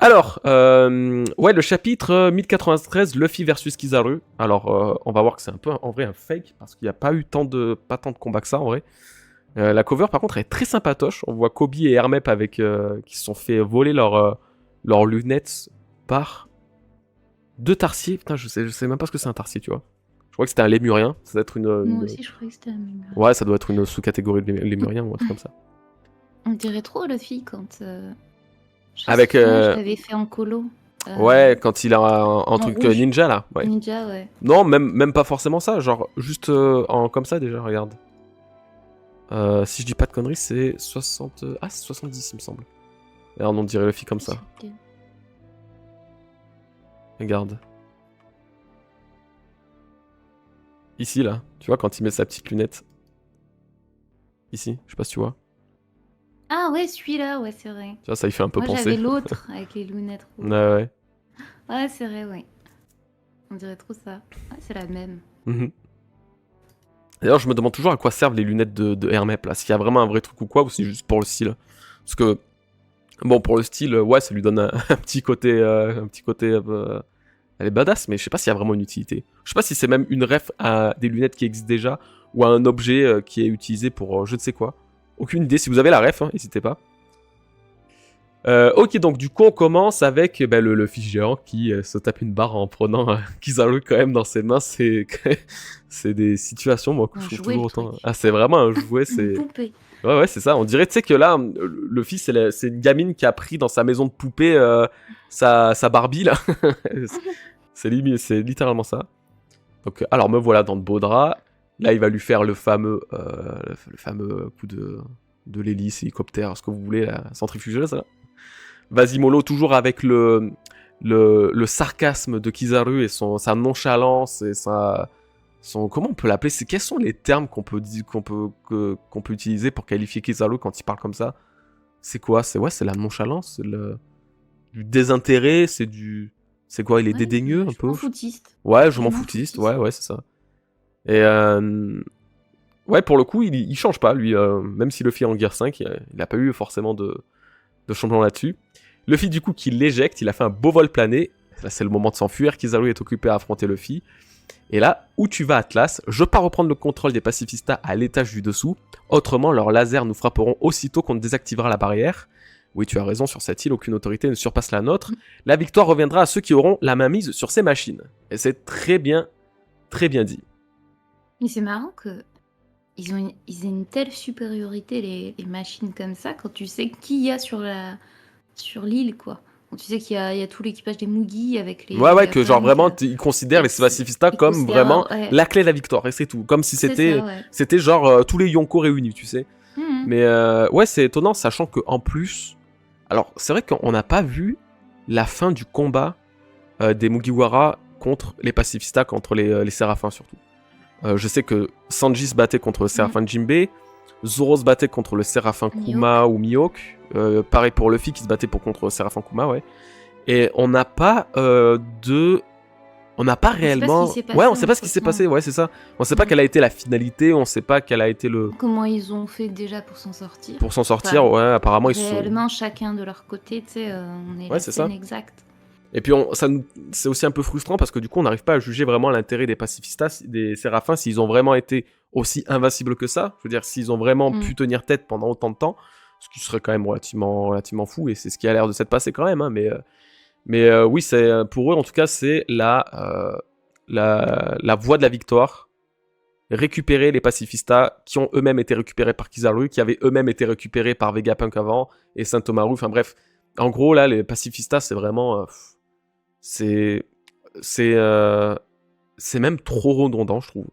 Alors, ouais, le chapitre 1093, Luffy versus Kizaru. Alors, on va voir que c'est un peu, en vrai, un fake, parce qu'il n'y a pas eu pas tant de combats que ça, en vrai. La cover, par contre, est très sympatoche. On voit Kobe et Hermep qui se sont fait voler leurs lunettes par deux tarsiers. Putain, je sais même pas ce que c'est un tarsier, tu vois. Je crois que c'était un lémurien. Ça doit être Moi aussi, je croyais que c'était la même. Ouais, ça doit être une sous-catégorie de lémurien ou un truc comme ça. On dirait trop Luffy quand. Je sais Avec, plus comment je t'avais fait en colo. ouais, quand il a un truc rouge. ninja, là. Ouais. Ninja, ouais. Non, même pas forcément ça. Genre, juste comme ça, déjà, regarde. Si je dis pas de conneries, c'est 60... Ah, c'est 70, il me semble. Regarde, on dirait Luffy comme ça. Regarde. Ici, là. Tu vois, quand il met sa petite lunette. Ici, je sais pas si tu vois. Ah ouais, celui-là, ouais, c'est vrai. Tu vois, ça y fait un peu Moi, penser. j'avais l'autre avec les lunettes rouges. Ouais. Ouais, c'est vrai, ouais. On dirait trop ça. Ouais, c'est la même. D'ailleurs, je me demande toujours à quoi servent les lunettes de Hermep, là. S'il y a vraiment un vrai truc ou quoi, ou si c'est juste pour le style. Parce que, bon, pour le style, ouais, ça lui donne un petit côté... elle est badass, mais je sais pas s'il y a vraiment une utilité. Je sais pas si c'est même une ref à des lunettes qui existent déjà, ou à un objet qui est utilisé pour je ne sais quoi. Aucune idée. Si vous avez la ref, hein, n'hésitez pas. Ok, donc du coup, on commence avec le Luffy géant qui se tape une barre en prenant Kizaru quand même dans ses mains. C'est des situations, moi, que je trouve toujours autant. Ah, c'est vraiment un jouet, c'est. Une poupée. Ouais, c'est ça. On dirait, tu sais, que là, Luffy, c'est une gamine qui a pris dans sa maison de poupée sa Barbie, là. c'est littéralement ça. Donc, alors, me voilà dans de beaux draps. Là, il va lui faire le fameux coup de l'hélice, hélicoptère, ce que vous voulez, la centrifugeuse, là. Vas-y Molo, toujours avec le sarcasme de Kizaru et sa nonchalance et comment on peut l'appeler, quels sont les termes qu'on peut utiliser pour qualifier Kizaru quand il parle comme ça? C'est quoi? C'est la nonchalance, c'est du désintérêt, c'est quoi? Il est dédaigneux un peu? Je m'en foutiste. Ouais, je m'en foutiste. Ouais, c'est ça. Et ouais, pour le coup, il change pas lui, même si Luffy est en Gear 5, il a pas eu forcément de changement là-dessus. Luffy, du coup, qui l'éjecte, il a fait un beau vol plané. Là, c'est le moment de s'enfuir. Kizaru est occupé à affronter Luffy. Et là, où tu vas, Atlas? Je pars reprendre le contrôle des pacifistas à l'étage du dessous. Autrement, leurs lasers nous frapperont aussitôt qu'on désactivera la barrière. Oui, tu as raison, sur cette île, aucune autorité ne surpasse la nôtre. La victoire reviendra à ceux qui auront la main mise sur ces machines. Et c'est très bien dit. Mais c'est marrant que ils aient une telle supériorité, les machines comme ça, quand tu sais qui y a sur l'île, quoi. Quand tu sais qu'il y a tout l'équipage des Mugi avec les... Ouais, que genre vraiment, ils considèrent les pacifistas comme vraiment la clé de la victoire, et c'est tout. Comme si c'était genre tous les Yonko réunis, tu sais. Mais ouais, c'est étonnant, sachant qu'en plus... Alors, c'est vrai qu'on n'a pas vu la fin du combat des Mugiwara contre les pacifistas, contre les Séraphins surtout. Je sais que Sanji se battait contre le Séraphin Jinbei, Zoro se battait contre le Séraphin Kuma ou Mihawk, pareil pour Luffy qui se battait contre le Séraphin Kuma, ouais. Et on n'a pas on n'a pas réellement... Ouais, on sait pas ce qui s'est passé, ouais, c'est ça. On sait pas quelle a été la finalité, on sait pas quelle a été le... Comment ils ont fait déjà pour s'en sortir. Pour s'en sortir, ouais, apparemment ils sont... Réellement, chacun de leur côté, tu sais, on est la scène exacte. Et puis c'est aussi un peu frustrant parce que du coup on n'arrive pas à juger vraiment l'intérêt des pacifistas, des Séraphins, s'ils ont vraiment été aussi invincibles que ça. Je veux dire, s'ils ont vraiment pu tenir tête pendant autant de temps, ce qui serait quand même relativement fou, et c'est ce qui a l'air de s'être passé quand même, hein, mais oui, pour eux en tout cas, c'est la voie de la victoire. Récupérer les pacifistas qui ont eux-mêmes été récupérés par Kizaru, qui avaient eux-mêmes été récupérés par Vegapunk avant, et Saint-Omaru, enfin bref. En gros, là, les pacifistas, c'est vraiment... c'est même trop redondant, je trouve,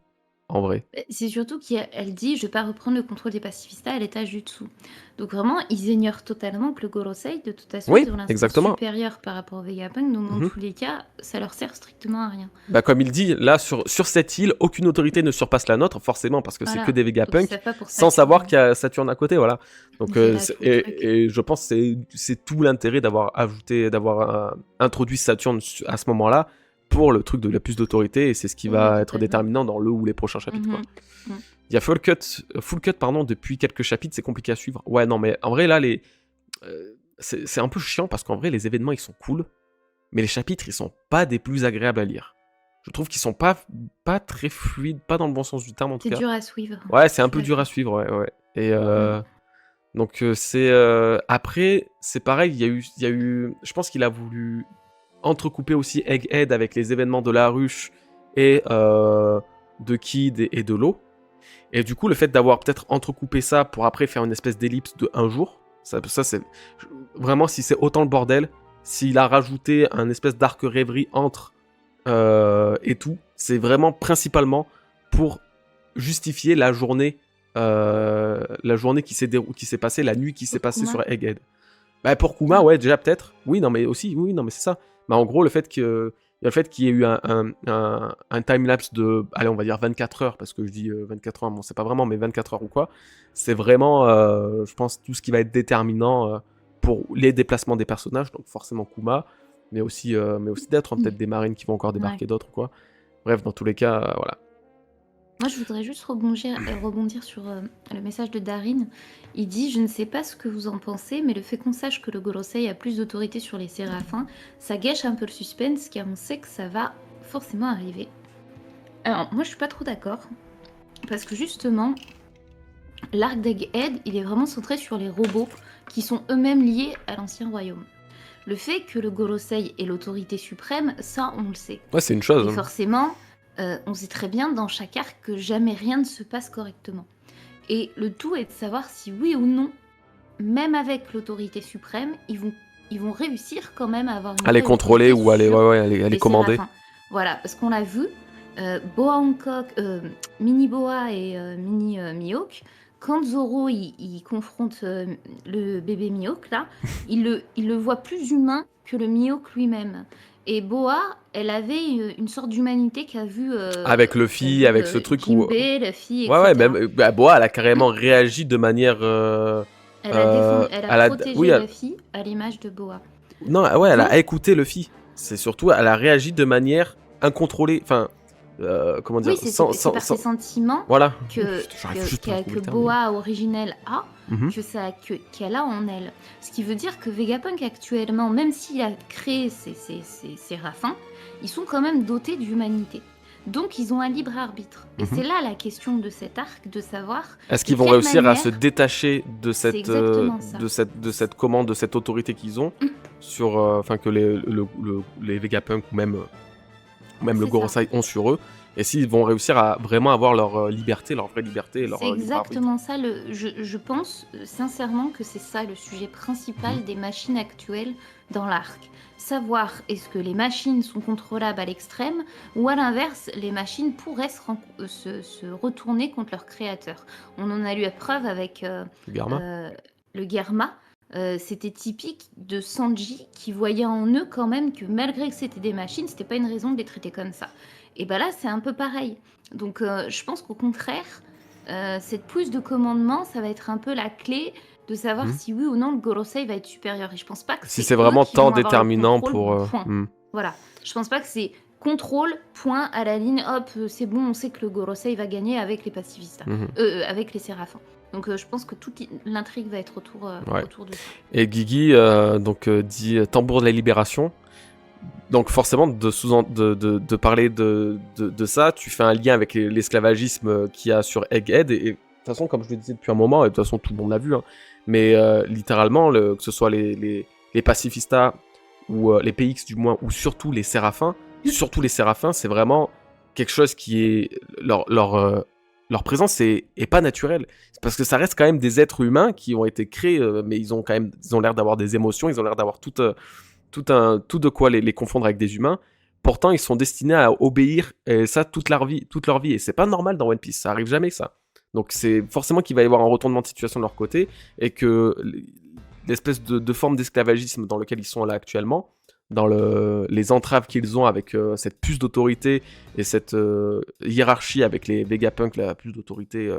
en vrai. C'est surtout qu'elle dit, je vais pas reprendre le contrôle des pacifistas à l'étage du dessous. Donc vraiment, ils ignorent totalement que le Gorosei, de toute façon, ils ont l'instinct supérieur par rapport au Vegapunk, donc dans tous les cas, ça leur sert strictement à rien. Bah comme il dit, là, sur cette île, aucune autorité ne surpasse la nôtre, forcément, parce que c'est que des Vegapunk, sans savoir qu'il y a Saturne à côté, voilà. Donc, et je pense que c'est tout l'intérêt d'avoir introduit Saturne à ce moment-là, pour le truc de la plus d'autorité, et c'est ce qui va être déterminant dans le ou les prochains chapitres, quoi. Il y a full cut, depuis quelques chapitres, c'est compliqué à suivre. Ouais, non, mais en vrai, là, c'est un peu chiant parce qu'en vrai, les événements, ils sont cool, mais les chapitres, ils sont pas des plus agréables à lire. Je trouve qu'ils sont pas très fluides, pas dans le bon sens du terme en tout cas. C'est dur à suivre. Ouais, c'est un peu dur à suivre, ouais. Et donc c'est après, c'est pareil, il y a eu, je pense qu'il a voulu entrecouper aussi Egghead avec les événements de la ruche et de Kid et de l'eau. Et du coup, le fait d'avoir peut-être entrecoupé ça pour après faire une espèce d'ellipse de un jour, ça c'est vraiment, si c'est autant le bordel, s'il a rajouté un espèce d'arc rêverie entre et tout, c'est vraiment principalement pour justifier la journée qui s'est passée, la nuit qui s'est passée sur Egghead. Bah pour Kuma, ouais, déjà peut-être. Oui, non mais c'est ça. Bah en gros, le fait qu'il y ait eu un timelapse de, allez, on va dire 24 heures, parce que je dis 24 heures, bon, c'est pas vraiment, mais 24 heures ou quoi, c'est vraiment, je pense, tout ce qui va être déterminant pour les déplacements des personnages, donc forcément Kuma, mais aussi d'autres, hein, peut-être des marines qui vont encore débarquer, d'autres ou quoi. Bref, dans tous les cas, voilà. Moi, je voudrais juste rebondir sur le message de Darin. Il dit « Je ne sais pas ce que vous en pensez, mais le fait qu'on sache que le Gorosei a plus d'autorité sur les séraphins, ça gâche un peu le suspense, car on sait que ça va forcément arriver. » Alors, moi, je suis pas trop d'accord, parce que justement, l'arc d'Egghead, il est vraiment centré sur les robots, qui sont eux-mêmes liés à l'ancien royaume. Le fait que le Gorosei ait l'autorité suprême, ça, on le sait. Ouais, c'est une chose. Et forcément... on sait très bien dans chaque arc que jamais rien ne se passe correctement. Et le tout est de savoir si oui ou non, même avec l'autorité suprême, ils vont réussir quand même à avoir une à les contrôler ou à les commander. Voilà, parce qu'on l'a vu, Boa Hancock, Mini Boa et Mini Mihawk, quand Zoro il confronte le bébé Mihawk là, il le voit plus humain que le Mihawk lui-même. Et Boa, elle avait une sorte d'humanité qu'a vu... avec Luffy, avec ce truc où... Luffy, etc. Ouais, même Boa, elle a carrément réagi de manière... Elle a protégé Luffy à l'image de Boa. Non, ouais, elle a écouté Luffy. C'est surtout, elle a réagi de manière incontrôlée. Enfin, comment dire, oui, c'est par ses sentiments voilà. que Boa originelle a, qu'elle a en elle. Ce qui veut dire que Vegapunk actuellement, même s'il a créé ces raffins, ils sont quand même dotés d'humanité. Donc ils ont un libre arbitre. Et c'est là la question de cet arc, de savoir... Est-ce qu'ils vont réussir à se détacher de cette commande, de cette autorité qu'ils ont, sur, enfin que les Vegapunk ou même le Gorosei ont sur eux, et s'ils vont réussir à vraiment avoir leur liberté, leur vraie liberté. C'est exactement ça. Je pense sincèrement que c'est ça le sujet principal des machines actuelles dans l'arc. Savoir est-ce que les machines sont contrôlables à l'extrême, ou à l'inverse, les machines pourraient se retourner contre leur créateur. On en a eu à preuve avec le Germa. C'était typique de Sanji qui voyait en eux quand même que malgré que c'était des machines, c'était pas une raison de les traiter comme ça. Et bah là, c'est un peu pareil. Donc je pense qu'au contraire, cette prise de commandement, ça va être un peu la clé de savoir si oui ou non le Gorosei va être supérieur. Et je pense pas que si c'est vraiment tant déterminant pour... Voilà, je pense pas que c'est contrôle, point, à la ligne, hop, c'est bon, on sait que le Gorosei va gagner avec les pacifistas, avec les séraphins. Donc je pense que toute l'intrigue va être autour de ça. Et Guigui dit tambour de la libération. Donc forcément, de parler de ça, tu fais un lien avec l'esclavagisme qu'il y a sur Egghead. Et de toute façon, comme je le disais depuis un moment, et de toute façon tout le monde l'a vu, hein, mais littéralement, que ce soit les pacifistas ou les PX du moins, ou surtout les séraphins, c'est vraiment quelque chose qui est... Leur présence est pas naturelle. C'est parce que ça reste quand même des êtres humains qui ont été créés, mais ils ont l'air d'avoir des émotions, ils ont l'air d'avoir tout de quoi les confondre avec des humains. Pourtant, ils sont destinés à obéir, et ça toute leur vie. Et c'est pas normal dans One Piece, ça arrive jamais ça. Donc c'est forcément qu'il va y avoir un retournement de situation de leur côté, et que l'espèce de forme d'esclavagisme dans lequel ils sont là actuellement, dans les entraves qu'ils ont avec cette puce d'autorité et cette hiérarchie avec les Vegapunk, la puce d'autorité,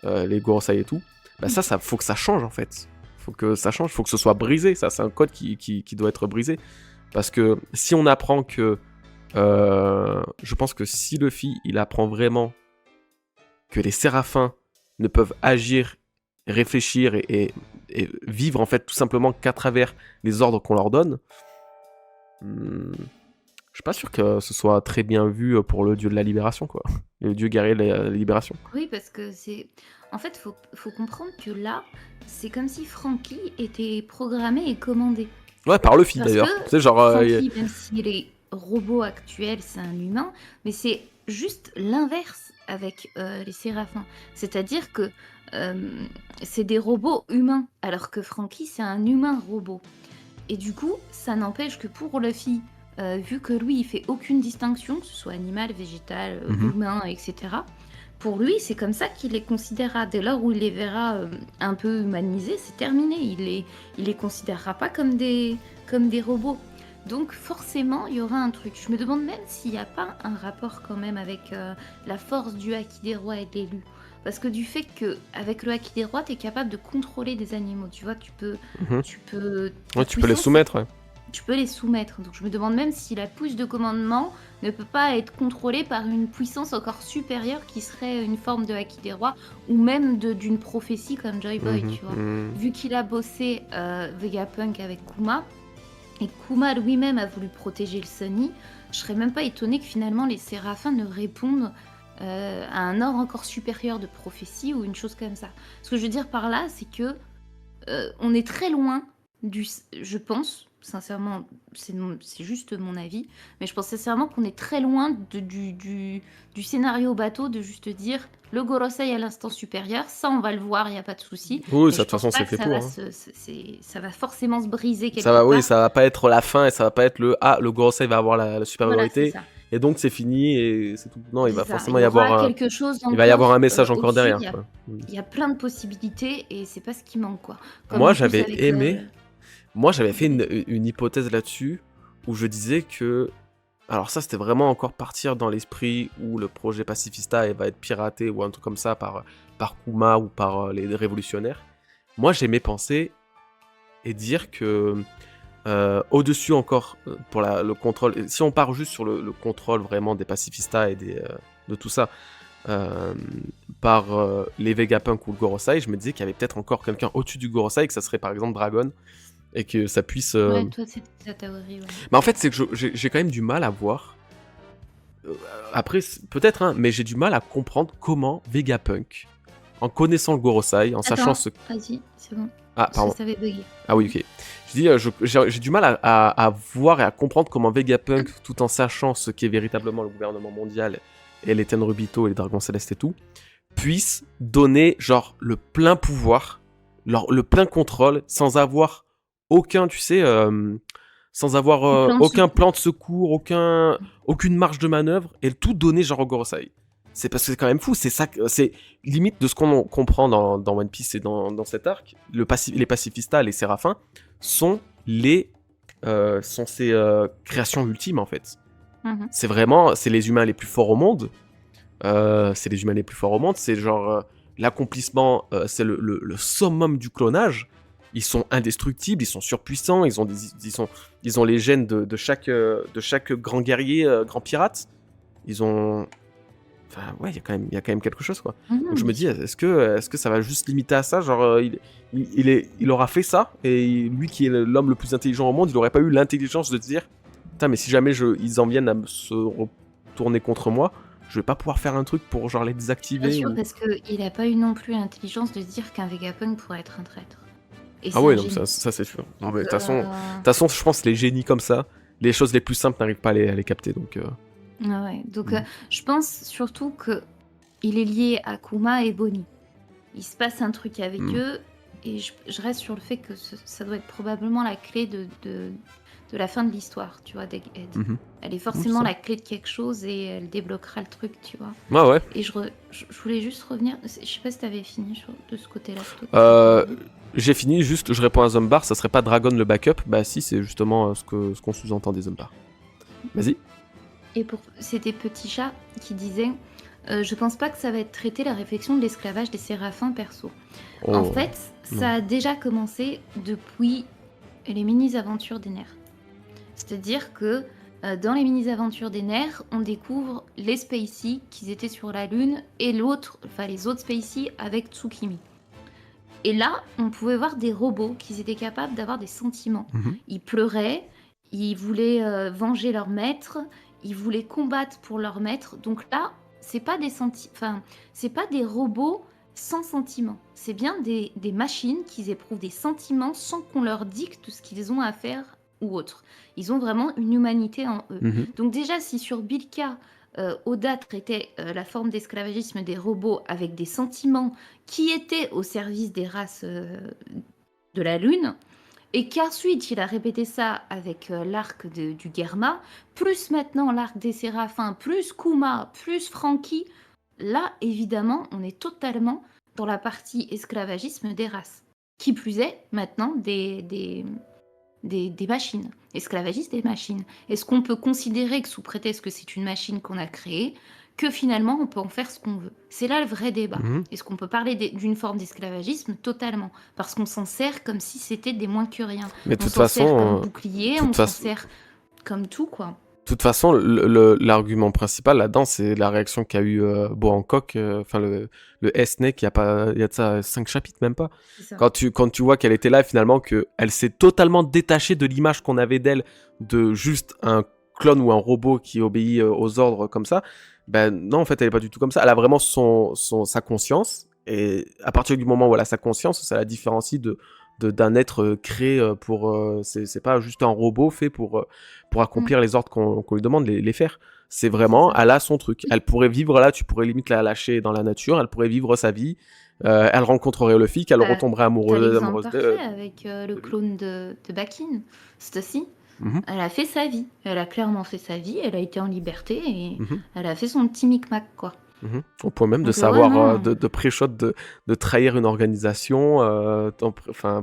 les Gorosei et tout, bah ça faut que ça change en fait. Faut que ça change, faut que ce soit brisé. Ça, c'est un code qui doit être brisé. Parce que si on apprend que... je pense que si Luffy, il apprend vraiment que les séraphins ne peuvent agir, réfléchir et vivre en fait tout simplement qu'à travers les ordres qu'on leur donne, je suis pas sûr que ce soit très bien vu pour le dieu de la libération, quoi. Le dieu guerrier de la libération. Oui, parce que c'est... En fait, faut comprendre que là, c'est comme si Franky était programmé et commandé. Ouais, par Luffy Parce d'ailleurs. que Tu sais, genre. Franky, même s'il est robot actuel, c'est un humain, mais c'est juste l'inverse avec les séraphins. C'est-à-dire que c'est des robots humains, alors que Franky, c'est un humain robot. Et du coup, ça n'empêche que pour Luffy, vu que lui, il fait aucune distinction, que ce soit animal, végétal, humain, etc., pour lui, c'est comme ça qu'il les considérera. Dès lors où il les verra un peu humanisés, c'est terminé. Il les considérera pas comme des robots. Donc forcément, il y aura un truc. Je me demande même s'il n'y a pas un rapport quand même avec la force du haki des rois et de l'élu. Parce que du fait qu'avec le haki des rois, tu es capable de contrôler des animaux. Tu vois, tu peux... Ouais, tu peux les soumettre, ouais. Tu peux les soumettre. Donc je me demande même si la puce de commandement ne peut pas être contrôlée par une puissance encore supérieure qui serait une forme de haki des rois ou même d'une prophétie comme Joy Boy, tu vois. Vu qu'il a bossé Vegapunk avec Kuma et Kuma lui-même a voulu protéger le Sunny, je serais même pas étonnée que finalement les séraphins ne répondent à un ordre encore supérieur de prophétie ou une chose comme ça. Ce que je veux dire par là, c'est que on est très loin je pense, sincèrement, c'est juste mon avis, mais je pense sincèrement qu'on est très loin du scénario bateau de juste dire le Gorosei à l'instant supérieur, ça on va le voir, il n'y a pas de souci. Oui, ça de toute façon c'est fait pour. Ça va forcément se briser quelque ça va, part. Oui, ça va pas être la fin et ça va pas être le Gorosei va avoir la supériorité. Voilà, et donc c'est fini et c'est tout. Non, il va forcément y avoir quelque chose il va y avoir un message encore derrière. Il y a plein de possibilités et c'est pas ce qui manque, quoi. Comme moi j'avais aimé. Moi, j'avais fait une hypothèse là-dessus où je disais que... Alors ça, c'était vraiment encore partir dans l'esprit où le projet Pacifista va être piraté ou un truc comme ça par Kuma ou par les révolutionnaires. Moi, j'aimais penser et dire que au-dessus encore, pour le contrôle... Si on part juste sur le contrôle vraiment des Pacifistas et de tout ça, par les Vegapunk ou le Gorosei, je me disais qu'il y avait peut-être encore quelqu'un au-dessus du Gorosei, que ça serait par exemple Dragon, et que ça puisse... Ouais, toi, c'est ta théorie, ouais. Mais en fait, c'est que j'ai quand même du mal à voir... Après, peut-être, hein, mais j'ai du mal à comprendre comment Vegapunk, en connaissant le Gorosei, en sachant ce... Vas-y, c'est bon. Ah, pardon. Ça avait bugué. Ah oui, ok. Je dis, j'ai du mal à voir et à comprendre comment Vegapunk, tout en sachant ce qu'est véritablement le gouvernement mondial et les Tenryubito et les Dragons Célestes et tout, puisse donner, genre, le plein pouvoir, le plein contrôle, sans avoir aucun, tu sais, sans avoir aucun plan de secours, aucune marge de manœuvre, et tout donner genre au Gorosei. C'est parce que c'est quand même fou, c'est ça, c'est limite de ce qu'on comprend dans One Piece et dans cet arc. Les pacifistas, les séraphins, sont ces créations ultimes en fait. C'est vraiment, c'est les humains les plus forts au monde. C'est genre l'accomplissement, c'est le summum du clonage. Ils sont indestructibles, ils sont surpuissants, ils ont les gènes de chaque grand guerrier, grand pirate. Ils ont... Enfin, ouais, il y a quand même quelque chose, quoi. Donc je me dis, est-ce que ça va juste limiter à ça? Genre, il aura fait ça, et lui qui est l'homme le plus intelligent au monde, il aurait pas eu l'intelligence de se dire, putain, mais si jamais ils en viennent à se retourner contre moi, je vais pas pouvoir faire un truc pour genre les désactiver. Bien sûr, parce qu'il a pas eu non plus l'intelligence de se dire qu'un Vegapunk pourrait être un traître. Ah ouais, donc ça c'est sûr. De toute façon, je pense que les génies comme ça, les choses les plus simples n'arrivent pas à les capter. Donc, Ah ouais, donc je pense surtout qu'il est lié à Kuma et Bonnie. Il se passe un truc avec eux, et je reste sur le fait que ça doit être probablement la clé de la fin de l'histoire, tu vois, d'Egghead. Elle est forcément la clé de quelque chose et elle débloquera le truc, tu vois. Ouais. Et je voulais juste revenir, je sais pas si t'avais fini de ce côté-là. J'ai fini, juste je réponds à Zumbar, ça serait pas Dragon le backup? Bah si, c'est justement ce qu'on sous-entend des Zumbar. Vas-y. Et c'était Petit Chat qui disait je pense pas que ça va être traité la réflexion de l'esclavage des séraphins perso. En fait, ça a déjà commencé depuis les mini-aventures des nerfs. C'est-à-dire que dans les mini-aventures des nerfs, on découvre les Spacey qui étaient sur la Lune et les autres Spacey avec Tsukimi. Et là, on pouvait voir des robots qui étaient capables d'avoir des sentiments. Ils pleuraient, ils voulaient venger leur maître, ils voulaient combattre pour leur maître. Donc là, c'est pas c'est pas des robots sans sentiments. C'est bien des machines qui éprouvent des sentiments sans qu'on leur dicte ce qu'ils ont à faire ou autre. Ils ont vraiment une humanité en eux. Donc déjà, si sur Bilka, Oda traitait la forme d'esclavagisme des robots avec des sentiments qui étaient au service des races de la Lune, et qu'ensuite il a répété ça avec l'arc du Germa, plus maintenant l'arc des Séraphins, plus Kuma, plus Franky, là évidemment on est totalement dans la partie esclavagisme des races. Qui plus est, maintenant des machines, esclavagistes des machines. Est-ce qu'on peut considérer que sous prétexte que c'est une machine qu'on a créée, que finalement on peut en faire ce qu'on veut? C'est là le vrai débat. Est-ce qu'on peut parler d'une forme d'esclavagisme? Totalement. Parce qu'on s'en sert comme si c'était des moins que rien. Mais de On toute s'en sert façon, comme bouclier, on s'en sert comme tout, quoi. de toute façon, l'argument principal là-dedans, c'est la réaction qu'a eu Bo Hancock, enfin le S-Neck, il y a de ça 5 chapitres, même pas. C'est ça. Quand tu vois qu'elle était là, et finalement, qu'elle s'est totalement détachée de l'image qu'on avait d'elle, de juste un clone ou un robot qui obéit aux ordres comme ça, ben non, en fait, elle est pas du tout comme ça. Elle a vraiment sa conscience, et à partir du moment où elle a sa conscience, ça la différencie d'un être créé pour... c'est pas juste un robot fait pour accomplir les ordres qu'on lui demande, les faire. C'est vraiment, elle a son truc. Elle pourrait vivre là, tu pourrais limite la lâcher dans la nature, elle pourrait vivre sa vie, elle rencontrerait le flic, elle retomberait T'as amoureuse l'exemple parfait avec le clone de Bakin, Stussy. Elle a fait sa vie, elle a clairement fait sa vie, elle a été en liberté et elle a fait son petit micmac, quoi. Au point même de Donc, savoir, vraiment. de pré-shot, de trahir une organisation,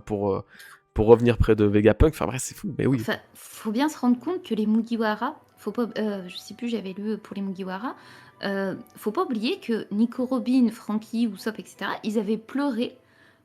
pour revenir près de Vegapunk. Enfin bref, c'est fou, mais oui. Enfin, faut bien se rendre compte que les Mugiwara, faut pas, je sais plus, j'avais lu pour les Mugiwara, faut pas oublier que Nico Robin, Franky, Usopp, etc., ils avaient pleuré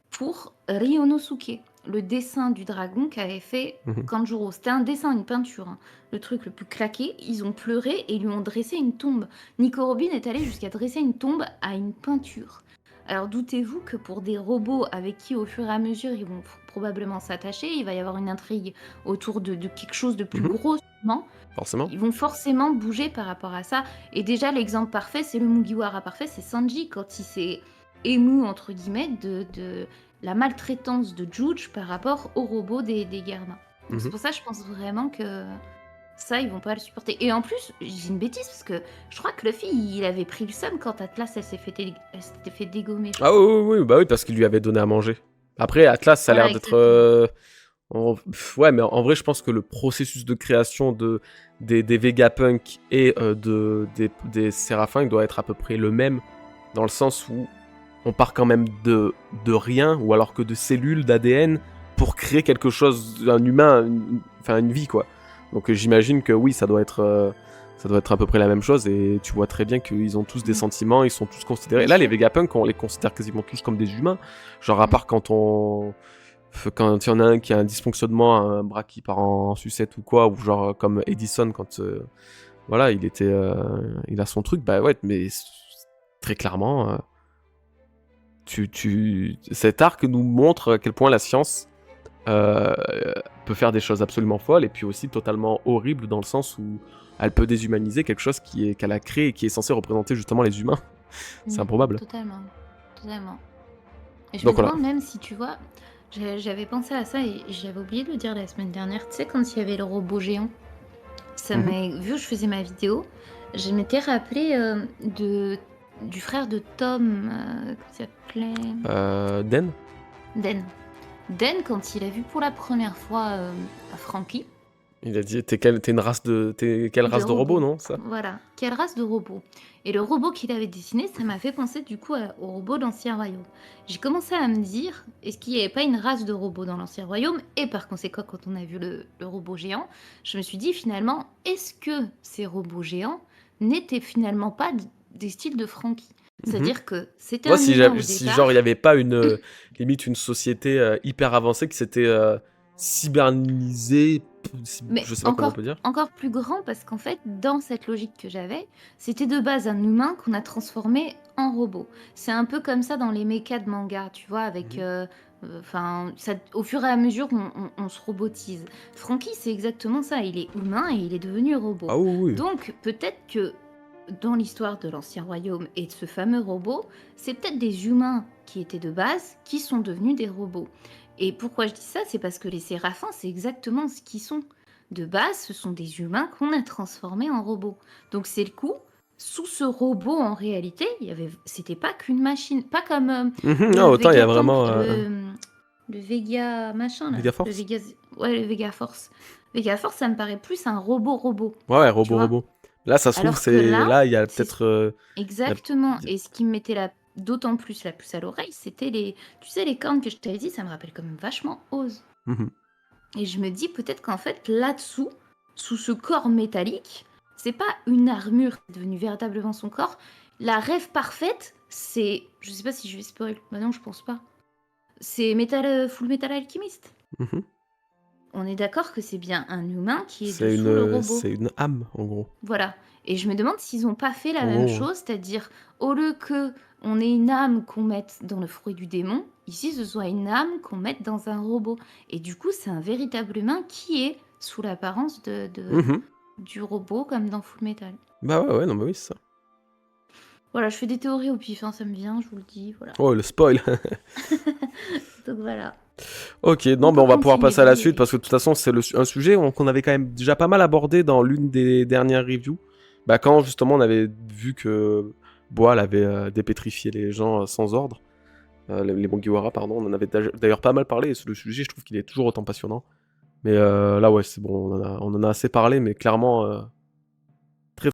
pour Ryonosuke, le dessin du dragon qu'avait fait Kanjuro. C'était un dessin, une peinture, hein. Le truc le plus claqué. Ils ont pleuré et lui ont dressé une tombe. Nico Robin est allé jusqu'à dresser une tombe à une peinture. Alors doutez-vous que pour des robots avec qui au fur et à mesure ils vont probablement s'attacher, il va y avoir une intrigue autour de quelque chose de plus gros, sûrement. Forcément. Ils vont forcément bouger par rapport à ça. Et déjà l'exemple parfait, c'est le Mugiwara parfait, c'est Sanji quand il s'est ému entre guillemets de la maltraitance de Juge par rapport aux robots des Germa. Donc c'est pour ça que je pense vraiment que ça, ils vont pas le supporter. Et en plus, j'ai une bêtise parce que je crois que Luffy, il avait pris le seum quand Atlas, elle s'était fait dégommer. Ah oui, bah oui, parce qu'il lui avait donné à manger. Après, Atlas, ça a l'air d'être... ouais, mais en vrai, je pense que le processus de création des Vegapunk et des Séraphins, il doit être à peu près le même, dans le sens où on part quand même de rien, ou alors que de cellules, d'ADN, pour créer quelque chose, un humain, une vie, quoi. Donc j'imagine que oui, ça doit être à peu près la même chose, et tu vois très bien qu'ils ont tous des sentiments, ils sont tous considérés... Là, les Vegapunk, on les considère quasiment tous comme des humains, genre à part quand il y en a un qui a un dysfonctionnement, un bras qui part en sucette ou quoi, ou genre comme Edison quand voilà, il a son truc, bah ouais, mais très clairement cet arc nous montre à quel point la science peut faire des choses absolument folles, et puis aussi totalement horribles dans le sens où elle peut déshumaniser quelque chose qu'elle a créé et qui est censé représenter justement les humains. C'est improbable. Totalement. Et je me demande même si tu vois, j'avais pensé à ça et j'avais oublié de le dire la semaine dernière. Tu sais, quand il y avait le robot géant, vu que je faisais ma vidéo, je m'étais rappelé du frère de Tom, comment il s'appelait Den, quand il a vu pour la première fois Franky. Il a dit, t'es quelle race de robot, non ça? Voilà, quelle race de robot. Et le robot qu'il avait dessiné, ça m'a fait penser du coup au robot d'Ancien Royaume. J'ai commencé à me dire, est-ce qu'il n'y avait pas une race de robots dans l'Ancien Royaume? Et par conséquent, quand on a vu le robot géant, je me suis dit finalement, est-ce que ces robots géants n'étaient finalement pas des styles de Franky? C'est-à-dire que c'était un humain au si départ. genre il n'y avait pas limite une société hyper avancée qui s'était cybernisée, mais je sais pas comment on peut dire. Encore plus grand, parce qu'en fait, dans cette logique que j'avais, c'était de base un humain qu'on a transformé en robot. C'est un peu comme ça dans les mechas de manga, tu vois, avec Enfin, au fur et à mesure, on se robotise. Franky, c'est exactement ça. Il est humain et il est devenu robot. Ah oui. Donc, peut-être que dans l'histoire de l'Ancien Royaume et de ce fameux robot, c'est peut-être des humains qui étaient de base qui sont devenus des robots. Et pourquoi je dis ça? C'est parce que les séraphins, c'est exactement ce qu'ils sont. De base, ce sont des humains qu'on a transformés en robots. Donc, c'est le coup. Sous ce robot, en réalité, c'était pas qu'une machine, pas comme Non, autant il y a vraiment le Vega machin là. Vega Force. Le Vega Force. Vega Force, ça me paraît plus un robot. Ouais, robot. Là, ça se trouve, là, il y a peut-être. Exactement. Et ce qui me mettait d'autant plus la puce à l'oreille, c'était les cornes que je t'avais dit, ça me rappelle quand même vachement Oz. Et je me dis peut-être qu'en fait, là-dessous, sous ce corps métallique, c'est pas une armure qui est devenue véritablement son corps. La rêve parfaite, c'est... Je sais pas si je vais spoiler. Bah non, je pense pas. C'est Full Metal Alchemist. On est d'accord que c'est bien un humain qui est dessous le robot. C'est une âme, en gros. Voilà. Et je me demande s'ils ont pas fait la même chose, c'est-à-dire, au lieu que on ait une âme qu'on mette dans le fruit du démon, ici, ce soit une âme qu'on mette dans un robot. Et du coup, c'est un véritable humain qui est sous l'apparence du robot, comme dans Full Metal. Bah ouais, non, bah oui, c'est ça. Voilà, je fais des théories au pif, hein, ça me vient, je vous le dis, voilà. Oh, le spoil. Donc voilà. Ok, non, mais on va pouvoir passer à la suite, parce que de toute façon, c'est un sujet qu'on avait quand même déjà pas mal abordé dans l'une des dernières reviews. Bah quand, justement, on avait vu que Boal avait dépétrifié les gens sans ordre. Les Mugiwara, pardon, on en avait d'ailleurs pas mal parlé, et le sujet, je trouve qu'il est toujours autant passionnant. Mais là, ouais, c'est bon, on en a assez parlé, mais clairement,